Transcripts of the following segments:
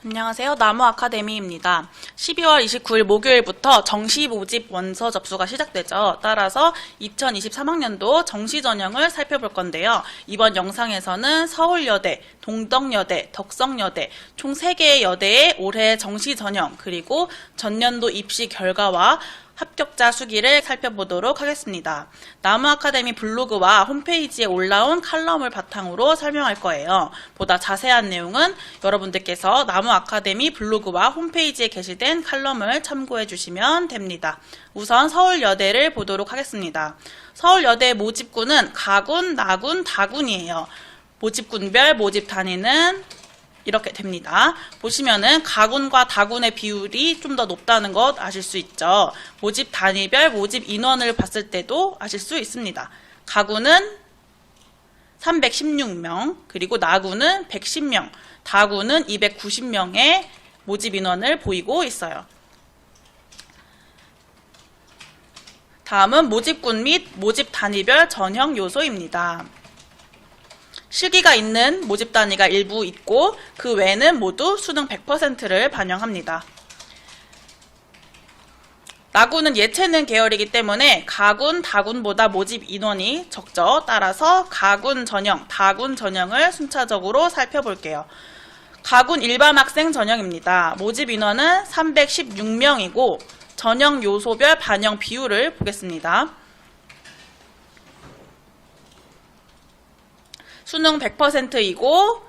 안녕하세요. 나무아카데미입니다. 12월 29일 목요일부터 정시 모집 원서 접수가 시작되죠. 따라서 2023학년도 정시 전형을 살펴볼 건데요. 이번 영상에서는 서울여대, 동덕여대, 덕성여대 총 3개의 여대의 올해 정시 전형 그리고 전년도 입시 결과와 합격자 수기를 살펴보도록 하겠습니다. 나무아카데미 블로그와 홈페이지에 올라온 칼럼을 바탕으로 설명할 거예요. 보다 자세한 내용은 여러분들께서 나무아카데미 블로그와 홈페이지에 게시된 칼럼을 참고해 주시면 됩니다. 우선 서울여대를 보도록 하겠습니다. 서울여대 모집군은 가군, 나군, 다군이에요. 모집군별 모집 단위는 이렇게 됩니다. 보시면은 가군과 다군의 비율이 좀 더 높다는 것 아실 수 있죠. 모집 단위별 모집 인원을 봤을 때도 아실 수 있습니다. 가군은 316명, 그리고 나군은 110명, 다군은 290명의 모집 인원을 보이고 있어요. 다음은 모집군 및 모집 단위별 전형 요소입니다. 실기가 있는 모집 단위가 일부 있고 그 외에는 모두 수능 100%를 반영합니다. 나군은 예체능 계열이기 때문에 가군, 다군보다 모집 인원이 적죠. 따라서 가군 전형, 다군 전형을 순차적으로 살펴볼게요. 가군 일반 학생 전형입니다. 모집 인원은 316명이고 전형 요소별 반영 비율을 보겠습니다. 수능 100%이고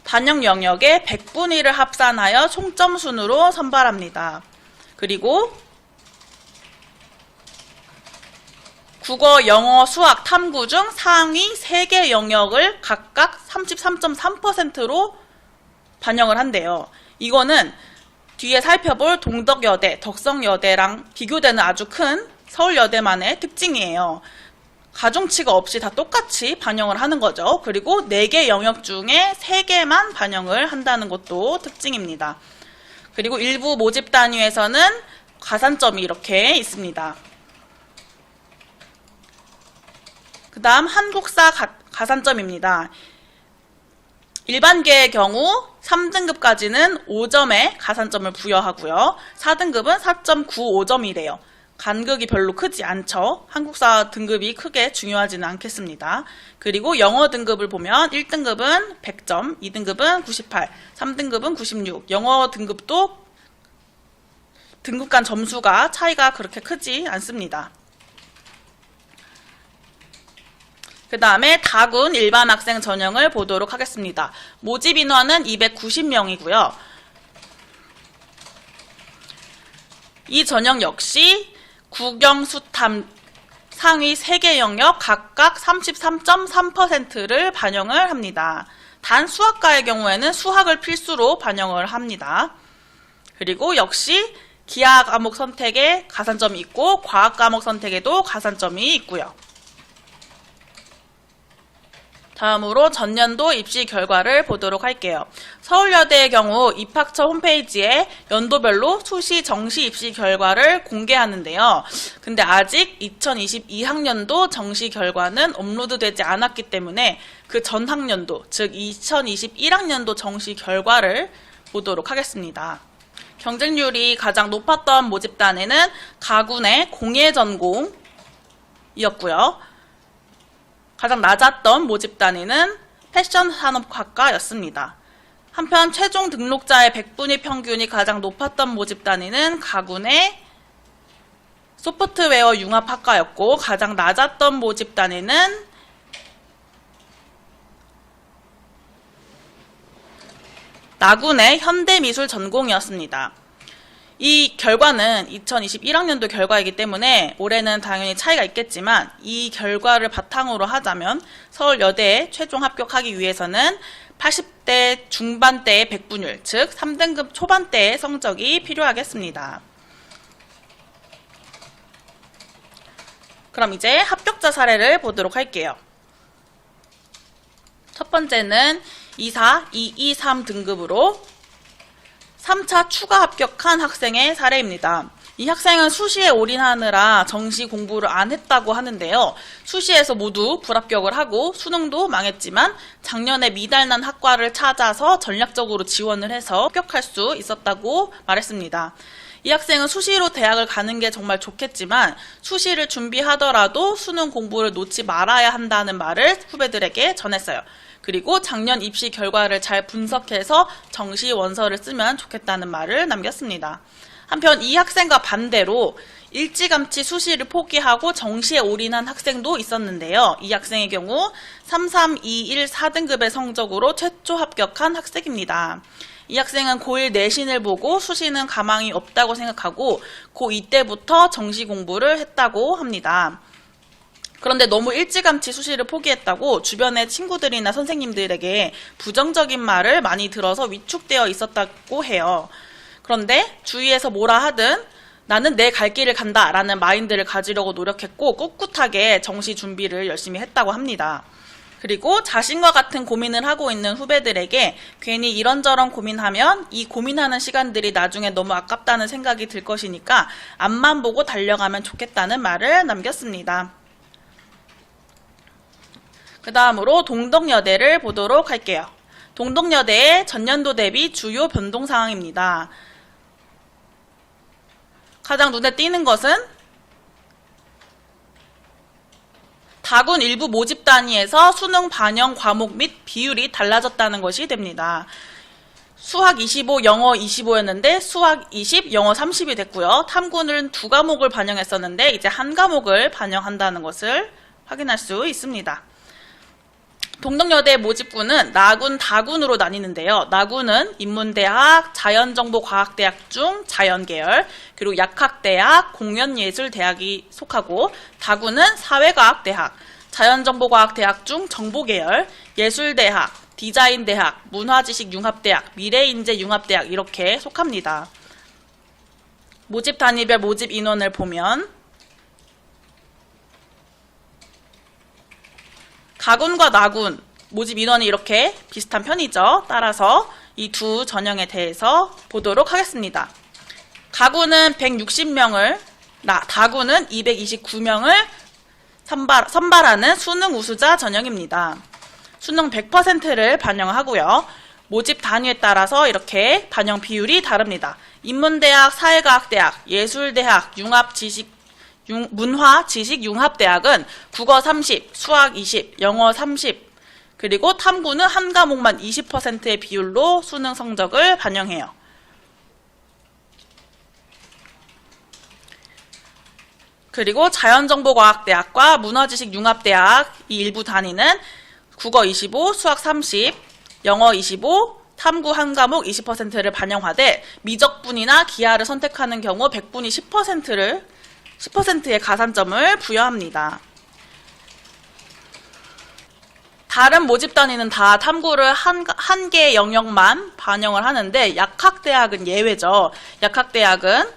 반영 영역의 100분위를 합산하여 총점 순으로 선발합니다. 그리고 국어, 영어, 수학, 탐구 중 상위 3개 영역을 각각 33.3%로 반영을 한대요. 이거는 뒤에 살펴볼 동덕여대, 덕성여대랑 비교되는 아주 큰 서울여대만의 특징이에요. 가중치가 없이 다 똑같이 반영을 하는 거죠. 그리고 4개 영역 중에 3개만 반영을 한다는 것도 특징입니다. 그리고 일부 모집 단위에서는 가산점이 이렇게 있습니다. 그 다음 한국사 가산점입니다. 일반계의 경우 3등급까지는 5점의 가산점을 부여하고요. 4등급은 4.95점이래요. 간극이 별로 크지 않죠. 한국사 등급이 크게 중요하지는 않겠습니다. 그리고 영어 등급을 보면 1등급은 100점, 2등급은 98, 3등급은 96. 영어 등급도 등급 간 점수가 차이가 그렇게 크지 않습니다. 그 다음에 다군 일반 학생 전형을 보도록 하겠습니다. 모집 인원은 290명이고요. 이 전형 역시 국영수탐 상위 3개 영역 각각 33.3%를 반영을 합니다. 단 수학과의 경우에는 수학을 필수로 반영을 합니다. 그리고 역시 기하 과목 선택에 가산점이 있고 과학 과목 선택에도 가산점이 있고요. 다음으로 전년도 입시 결과를 보도록 할게요. 서울여대의 경우 입학처 홈페이지에 연도별로 수시 정시 입시 결과를 공개하는데요. 근데 아직 2022학년도 정시 결과는 업로드되지 않았기 때문에 그 전 학년도, 즉 2021학년도 정시 결과를 보도록 하겠습니다. 경쟁률이 가장 높았던 모집단에는 가군의 공예전공이었고요. 가장 낮았던 모집 단위는 패션산업학과였습니다. 한편 최종 등록자의 100분위 평균이 가장 높았던 모집 단위는 가군의 소프트웨어 융합학과였고 가장 낮았던 모집 단위는 나군의 현대미술 전공이었습니다. 이 결과는 2021학년도 결과이기 때문에 올해는 당연히 차이가 있겠지만 이 결과를 바탕으로 하자면 서울여대에 최종 합격하기 위해서는 80대 중반대의 100분율, 즉 3등급 초반대의 성적이 필요하겠습니다. 그럼 이제 합격자 사례를 보도록 할게요. 첫 번째는 24, 223 등급으로 3차 추가 합격한 학생의 사례입니다. 이 학생은 수시에 올인하느라 정시 공부를 안 했다고 하는데요. 수시에서 모두 불합격을 하고 수능도 망했지만 작년에 미달난 학과를 찾아서 전략적으로 지원을 해서 합격할 수 있었다고 말했습니다. 이 학생은 수시로 대학을 가는 게 정말 좋겠지만 수시를 준비하더라도 수능 공부를 놓지 말아야 한다는 말을 후배들에게 전했어요. 그리고 작년 입시 결과를 잘 분석해서 정시 원서를 쓰면 좋겠다는 말을 남겼습니다. 한편 이 학생과 반대로 일찌감치 수시를 포기하고 정시에 올인한 학생도 있었는데요. 이 학생의 경우 3321 4등급의 성적으로 최초 합격한 학생입니다. 이 학생은 고1 내신을 보고 수시는 가망이 없다고 생각하고 고2 때부터 정시 공부를 했다고 합니다. 그런데 너무 일찌감치 수시를 포기했다고 주변의 친구들이나 선생님들에게 부정적인 말을 많이 들어서 위축되어 있었다고 해요. 그런데 주위에서 뭐라 하든 나는 내 갈 길을 간다 라는 마인드를 가지려고 노력했고 꿋꿋하게 정시 준비를 열심히 했다고 합니다. 그리고 자신과 같은 고민을 하고 있는 후배들에게 괜히 이런저런 고민하면 이 고민하는 시간들이 나중에 너무 아깝다는 생각이 들 것이니까 앞만 보고 달려가면 좋겠다는 말을 남겼습니다. 그 다음으로 동덕여대를 보도록 할게요. 동덕여대의 전년도 대비 주요 변동 사항입니다. 가장 눈에 띄는 것은 다군 일부 모집 단위에서 수능 반영 과목 및 비율이 달라졌다는 것이 됩니다. 수학 25, 영어 25였는데 수학 20, 영어 30이 됐고요. 탐구는 2과목을 반영했었는데 이제 1과목을 반영한다는 것을 확인할 수 있습니다. 동덕여대 모집군은 나군, 다군으로 나뉘는데요. 나군은 인문대학, 자연정보과학대학 중 자연계열, 그리고 약학대학, 공연예술대학이 속하고 다군은 사회과학대학, 자연정보과학대학 중 정보계열, 예술대학, 디자인대학, 문화지식융합대학, 미래인재융합대학 이렇게 속합니다. 모집 단위별 모집 인원을 보면 가군과 나군 모집 인원이 이렇게 비슷한 편이죠. 따라서 이 두 전형에 대해서 보도록 하겠습니다. 가군은 160명을, 다군은 229명을 선발하는 수능 우수자 전형입니다. 수능 100%를 반영하고요. 모집 단위에 따라서 이렇게 반영 비율이 다릅니다. 인문대학, 사회과학대학, 예술대학, 문화지식융합대학은 국어 30, 수학 20, 영어 30, 그리고 탐구는 한 과목만 20%의 비율로 수능 성적을 반영해요. 그리고 자연정보과학대학과 문화지식융합대학 이 일부 단위는 국어 25, 수학 30, 영어 25, 탐구 한 과목 20%를 반영하되 미적분이나 기하를 선택하는 경우 100분이 10%의 가산점을 부여합니다. 다른 모집 단위는 다 탐구를 한 개의 영역만 반영을 하는데 약학대학은 예외죠. 약학대학은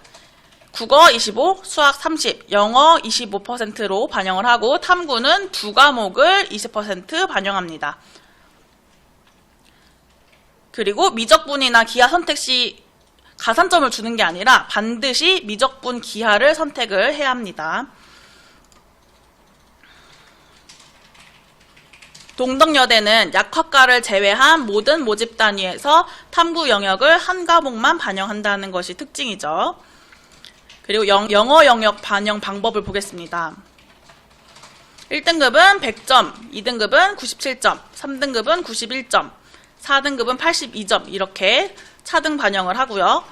국어 25, 수학 30, 영어 25%로 반영을 하고 탐구는 2과목을 20% 반영합니다. 그리고 미적분이나 기하 선택 시 가산점을 주는 게 아니라 반드시 미적분 기하를 선택을 해야 합니다. 동덕여대는 약학과를 제외한 모든 모집 단위에서 탐구 영역을 한 과목만 반영한다는 것이 특징이죠. 그리고 영어 영역 반영 방법을 보겠습니다. 1등급은 100점, 2등급은 97점, 3등급은 91점, 4등급은 82점 이렇게 차등 반영을 하고요.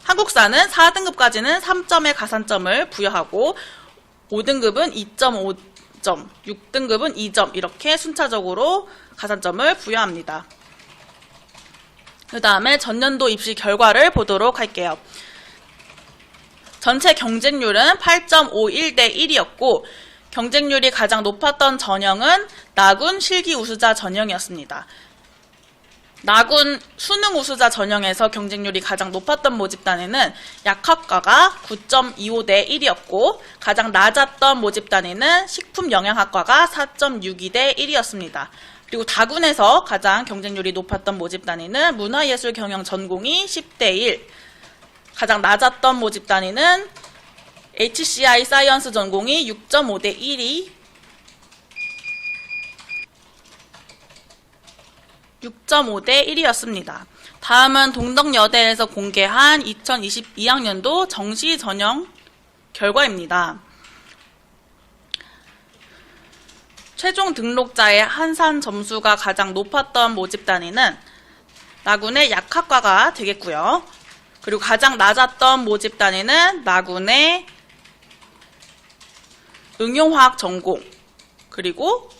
한국사는 4등급까지는 3점의 가산점을 부여하고 5등급은 2.5점, 6등급은 2점 이렇게 순차적으로 가산점을 부여합니다. 그 다음에 전년도 입시 결과를 보도록 할게요. 전체 경쟁률은 8.51대 1이었고 경쟁률이 가장 높았던 전형은 나군 실기 우수자 전형이었습니다. 나군 수능 우수자 전형에서 경쟁률이 가장 높았던 모집단위는 약학과가 9.25대 1이었고 가장 낮았던 모집단위는 식품영양학과가 4.62대 1이었습니다. 그리고 다군에서 가장 경쟁률이 높았던 모집단위는 문화예술경영 전공이 10대 1, 가장 낮았던 모집 단위는 HCI 사이언스 전공이 6.5대 1이 6.5대 1이었습니다. 다음은 동덕여대에서 공개한 2022학년도 정시 전형 결과입니다. 최종 등록자의 한산 점수가 가장 높았던 모집 단위는 나군의 약학과가 되겠고요. 그리고 가장 낮았던 모집 단위는 나군의 응용화학 전공, 그리고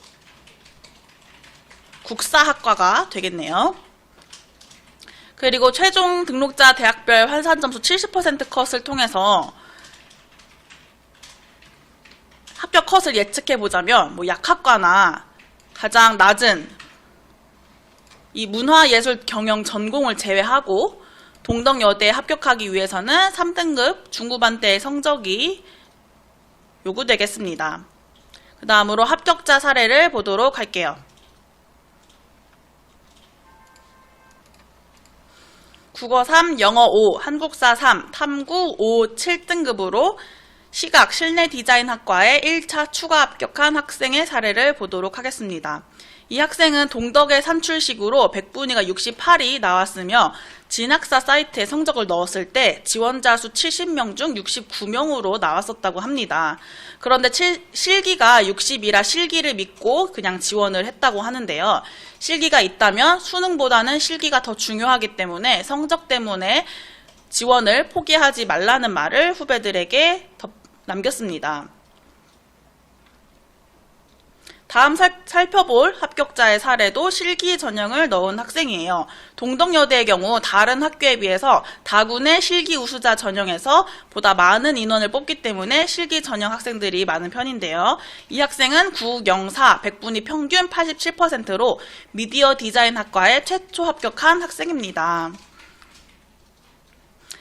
국사학과가 되겠네요. 그리고 최종 등록자 대학별 환산 점수 70% 컷을 통해서 합격 컷을 예측해 보자면 약학과나 가장 낮은 이 문화예술 경영 전공을 제외하고 동덕여대에 합격하기 위해서는 3등급 중후반대의 성적이 요구되겠습니다. 그 다음으로 합격자 사례를 보도록 할게요. 국어 3, 영어 5, 한국사 3, 탐구 5, 7등급으로 시각 실내 디자인 학과에 1차 추가 합격한 학생의 사례를 보도록 하겠습니다. 이 학생은 동덕의 산출식으로 100분위가 68이 나왔으며 진학사 사이트에 성적을 넣었을 때 지원자 수 70명 중 69명으로 나왔었다고 합니다. 그런데 실기가 60이라 실기를 믿고 그냥 지원을 했다고 하는데요. 실기가 있다면 수능보다는 실기가 더 중요하기 때문에 성적 때문에 지원을 포기하지 말라는 말을 후배들에게 남겼습니다. 다음 살펴볼 합격자의 사례도 실기 전형을 넣은 학생이에요. 동덕여대의 경우 다른 학교에 비해서 다군의 실기 우수자 전형에서 보다 많은 인원을 뽑기 때문에 실기 전형 학생들이 많은 편인데요. 이 학생은 국영사 100분위 평균 87%로 미디어 디자인 학과에 최초 합격한 학생입니다.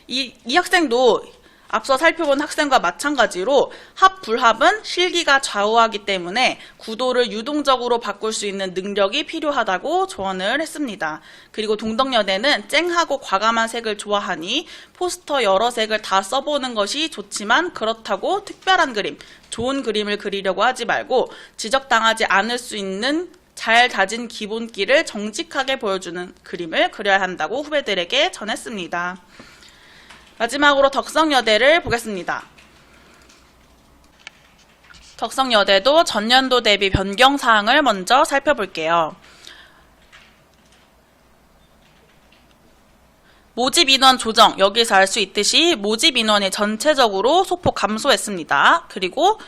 이 학생도 앞서 살펴본 학생과 마찬가지로 합, 불합은 실기가 좌우하기 때문에 구도를 유동적으로 바꿀 수 있는 능력이 필요하다고 조언을 했습니다. 그리고 동덕여대는 쨍하고 과감한 색을 좋아하니 포스터 여러 색을 다 써보는 것이 좋지만 그렇다고 특별한 그림, 좋은 그림을 그리려고 하지 말고 지적당하지 않을 수 있는 잘 다진 기본기를 정직하게 보여주는 그림을 그려야 한다고 후배들에게 전했습니다. 마지막으로 덕성여대를 보겠습니다. 덕성여대도 전년도 대비 변경 사항을 먼저 살펴볼게요. 모집 인원 조정, 여기서 알 수 있듯이 모집 인원이 전체적으로 소폭 감소했습니다. 그리고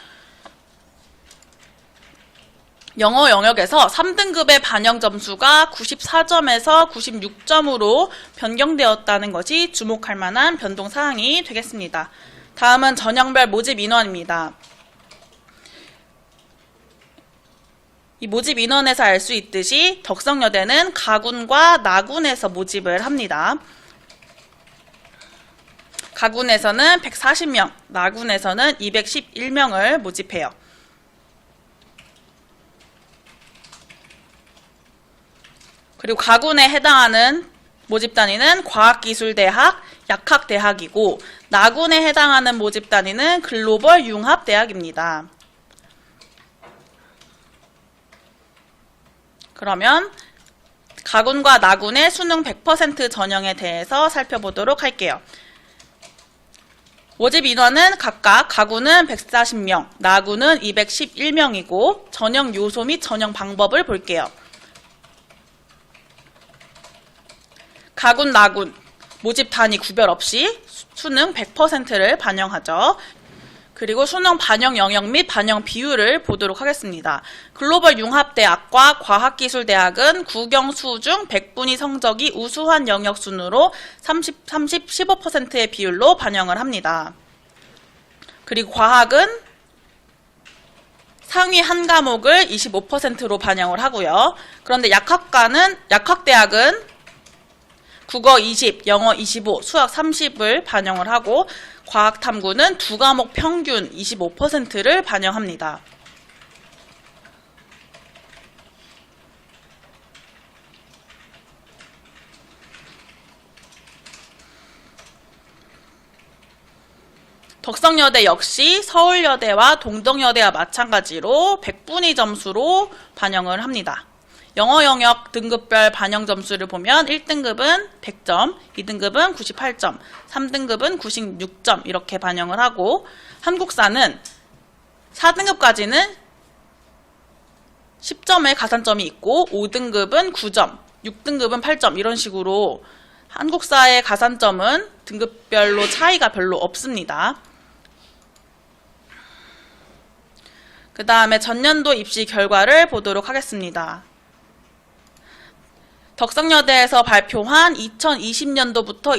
영어 영역에서 3등급의 반영 점수가 94점에서 96점으로 변경되었다는 것이 주목할 만한 변동 사항이 되겠습니다. 다음은 전형별 모집 인원입니다. 이 모집 인원에서 알 수 있듯이 덕성여대는 가군과 나군에서 모집을 합니다. 가군에서는 140명, 나군에서는 211명을 모집해요. 그리고 가군에 해당하는 모집 단위는 과학기술대학, 약학대학이고 나군에 해당하는 모집 단위는 글로벌 융합대학입니다. 그러면 가군과 나군의 수능 100% 전형에 대해서 살펴보도록 할게요. 모집 인원은 각각 가군은 140명, 나군은 211명이고 전형 요소 및 전형 방법을 볼게요. 가군, 나군, 모집 단위 구별 없이 수능 100%를 반영하죠. 그리고 수능 반영 영역 및 반영 비율을 보도록 하겠습니다. 글로벌 융합대학과 과학기술대학은 국영수 중 100분위 성적이 우수한 영역 순으로 30, 15%의 비율로 반영을 합니다. 그리고 과학은 상위 한 과목을 25%로 반영을 하고요. 그런데 약학대학은 국어 20, 영어 25, 수학 30을 반영을 하고 과학탐구는 두 과목 평균 25%를 반영합니다. 덕성여대 역시 서울여대와 동덕여대와 마찬가지로 100분위 점수로 반영을 합니다. 영어 영역 등급별 반영 점수를 보면 1등급은 100점, 2등급은 98점, 3등급은 96점 이렇게 반영을 하고, 한국사는 4등급까지는 10점의 가산점이 있고 5등급은 9점, 6등급은 8점 이런 식으로 한국사의 가산점은 등급별로 차이가 별로 없습니다. 그 다음에 전년도 입시 결과를 보도록 하겠습니다. 덕성여대에서 발표한 2020년도부터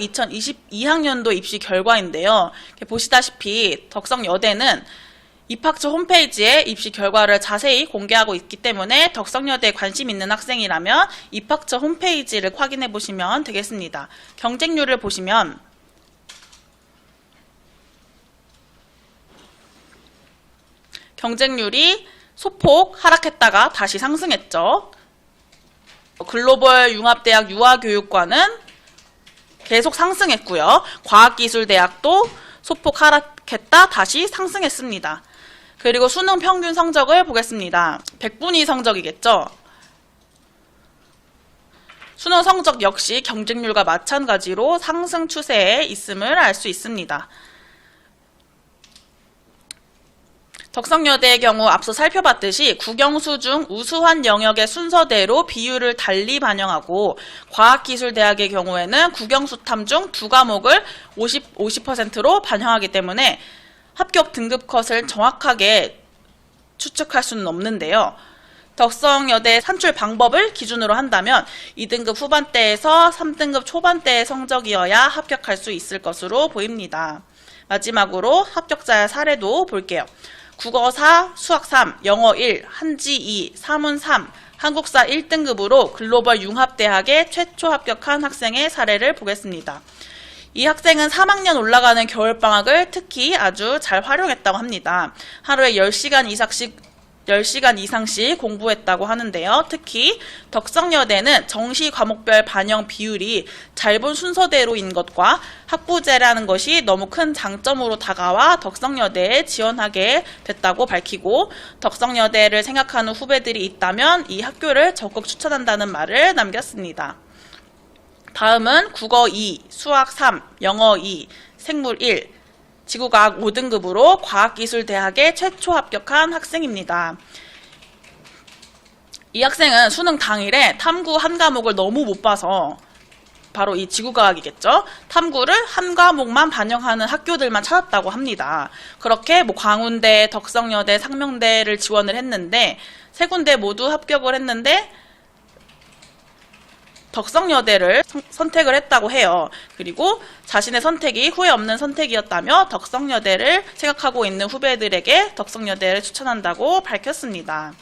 2022학년도 입시 결과인데요. 보시다시피 덕성여대는 입학처 홈페이지에 입시 결과를 자세히 공개하고 있기 때문에 덕성여대에 관심 있는 학생이라면 입학처 홈페이지를 확인해 보시면 되겠습니다. 경쟁률을 보시면 경쟁률이 소폭 하락했다가 다시 상승했죠. 글로벌 융합대학 유아교육과는 계속 상승했고요. 과학기술대학도 소폭 하락했다 다시 상승했습니다. 그리고 수능 평균 성적을 보겠습니다. 100분위 성적이겠죠. 수능 성적 역시 경쟁률과 마찬가지로 상승 추세에 있음을 알 수 있습니다. 덕성여대의 경우 앞서 살펴봤듯이 국영수 중 우수한 영역의 순서대로 비율을 달리 반영하고, 과학기술대학의 경우에는 국영수탐 중 두 과목을 50%로 반영하기 때문에 합격 등급 컷을 정확하게 추측할 수는 없는데요. 덕성여대 산출 방법을 기준으로 한다면 2등급 후반대에서 3등급 초반대의 성적이어야 합격할 수 있을 것으로 보입니다. 마지막으로 합격자의 사례도 볼게요. 국어 4, 수학 3, 영어 1, 한지 2, 사문 3, 한국사 1등급으로 글로벌 융합대학에 최초 합격한 학생의 사례를 보겠습니다. 이 학생은 3학년 올라가는 겨울방학을 특히 아주 잘 활용했다고 합니다. 하루에 10시간 이상씩 공부했다고 하는데요. 특히 덕성여대는 정시 과목별 반영 비율이 잘 본 순서대로인 것과 학부제라는 것이 너무 큰 장점으로 다가와 덕성여대에 지원하게 됐다고 밝히고, 덕성여대를 생각하는 후배들이 있다면 이 학교를 적극 추천한다는 말을 남겼습니다. 다음은 국어 2, 수학 3, 영어 2, 생물 1, 지구과학 5등급으로 과학기술대학에 최초 합격한 학생입니다. 이 학생은 수능 당일에 탐구 한 과목을 너무 못 봐서, 바로 이 지구과학이겠죠. 탐구를 한 과목만 반영하는 학교들만 찾았다고 합니다. 그렇게 광운대, 덕성여대, 상명대를 지원을 했는데 세 군데 모두 합격을 했는데 덕성여대를 선택을 했다고 해요. 그리고 자신의 선택이 후회 없는 선택이었다며 덕성여대를 생각하고 있는 후배들에게 덕성여대를 추천한다고 밝혔습니다.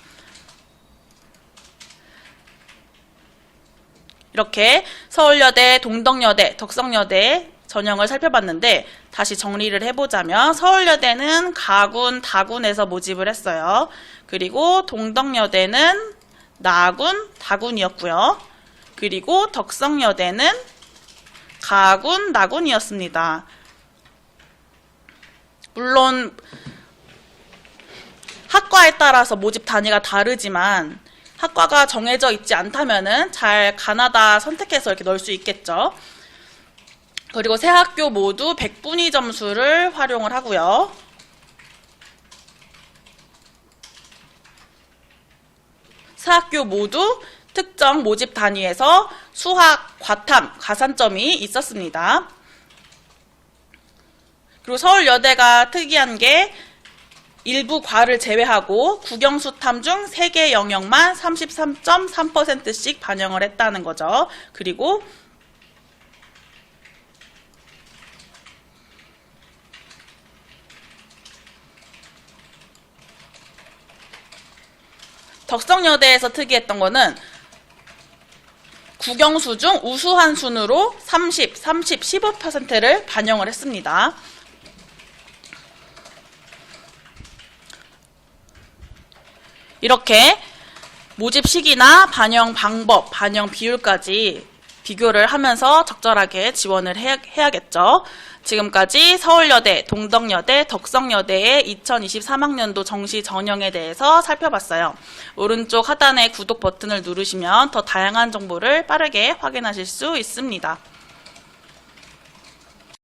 이렇게 서울여대, 동덕여대, 덕성여대 전형을 살펴봤는데 다시 정리를 해보자면, 서울여대는 가군, 다군에서 모집을 했어요. 그리고 동덕여대는 나군, 다군이었고요. 그리고 덕성여대는 가군, 나군이었습니다. 물론 학과에 따라서 모집 단위가 다르지만 학과가 정해져 있지 않다면은 잘 가나다 선택해서 이렇게 넣을 수 있겠죠. 그리고 세 학교 모두 100분위 점수를 활용을 하고요. 세 학교 모두 특정 모집 단위에서 수학, 과탐, 가산점이 있었습니다. 그리고 서울여대가 특이한 게 일부 과를 제외하고 국영수탐 중 3개 영역만 33.3%씩 반영을 했다는 거죠. 그리고 덕성여대에서 특이했던 거는 국영수 중 우수한 순으로 30, 15%를 반영을 했습니다. 이렇게 모집 시기나 반영 방법, 반영 비율까지 비교를 하면서 적절하게 지원을 해야겠죠. 지금까지 서울여대, 동덕여대, 덕성여대의 2023학년도 정시 전형에 대해서 살펴봤어요. 오른쪽 하단의 구독 버튼을 누르시면 더 다양한 정보를 빠르게 확인하실 수 있습니다.